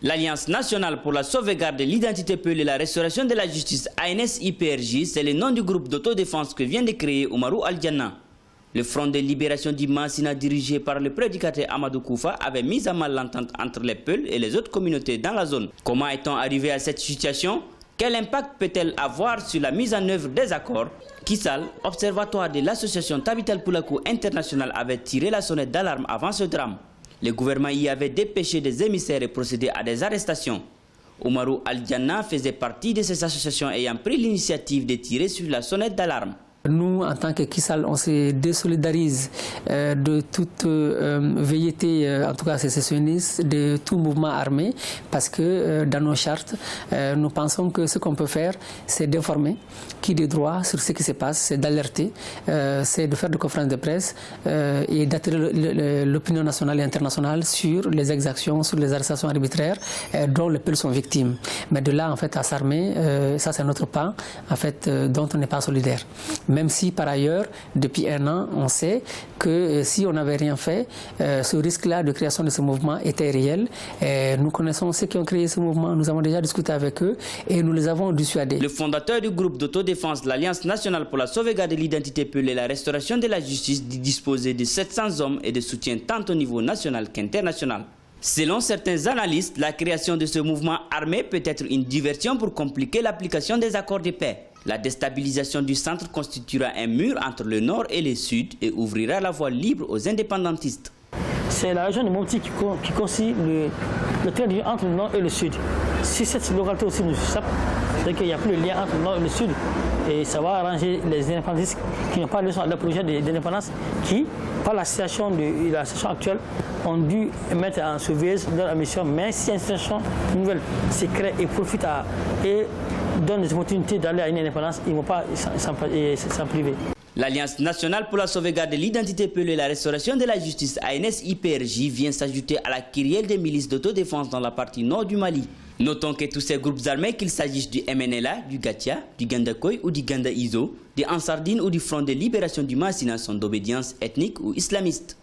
L'Alliance nationale pour la sauvegarde de l'identité Peul et la restauration de la justice ANS-IPRJ, c'est le nom du groupe d'autodéfense que vient de créer Oumarou Al-Dianna. Le Front de libération du Massina dirigé par le prédicateur Amadou Koufa avait mis à mal l'entente entre les Peuls et les autres communautés dans la zone. Comment est-on arrivé à cette situation? Quel impact peut-elle avoir sur la mise en œuvre des accords? Kissal, observatoire de l'association Tabital Poulakou International, avait tiré la sonnette d'alarme avant ce drame. Le gouvernement y avait dépêché des émissaires et procédé à des arrestations. Oumarou Al-Dianna faisait partie de ces associations ayant pris l'initiative de tirer sur la sonnette d'alarme. Nous, en tant que Kissal, on se désolidarise de toute velléité, en tout cas sécessionniste, de tout mouvement armé, parce que dans nos chartes, nous pensons que ce qu'on peut faire, c'est d'informer qui de droit sur ce qui se passe, c'est d'alerter, c'est de faire des conférences de presse et d'attirer l'opinion nationale et internationale sur les exactions, sur les arrestations arbitraires dont les peuples sont victimes. Mais de là, en fait, à s'armer, ça c'est notre pas, en fait, dont on n'est pas solidaire. Même si par ailleurs, depuis un an, on sait que si on n'avait rien fait, ce risque-là de création de ce mouvement était réel. Nous connaissons ceux qui ont créé ce mouvement, nous avons déjà discuté avec eux et nous les avons dissuadés. Le fondateur du groupe d'autodéfense de l'Alliance nationale pour la sauvegarde de l'identité Peul et la restauration de la justice dit disposer de 700 hommes et de soutien tant au niveau national qu'international. Selon certains analystes, la création de ce mouvement armé peut être une diversion pour compliquer l'application des accords de paix. La déstabilisation du centre constituera un mur entre le nord et le sud et ouvrira la voie libre aux indépendantistes. C'est la région de Mopti qui constitue le trait d'union entre le nord et le sud. Si cette localité aussi nous échappe, c'est qu'il n'y a plus de lien entre le nord et le sud. Et ça va arranger les indépendantistes qui n'ont pas de leur projet d'indépendance, qui, par la situation actuelle, ont dû mettre en surveillance leur ambition. Mais si une situation nouvelle se crée et profite et donne des opportunités d'aller à une indépendance, ils ne vont pas s'en priver. L'Alliance nationale pour la sauvegarde de l'identité Peul et la restauration de la justice ANS-IPRJ vient s'ajouter à la kyrielle des milices d'autodéfense dans la partie nord du Mali. Notons que tous ces groupes armés, qu'il s'agisse du MNLA, du Gatia, du Gandakoy ou du Ganda Izo, des Ansardine ou du Front de libération du Massina, sont d'obédience ethnique ou islamiste.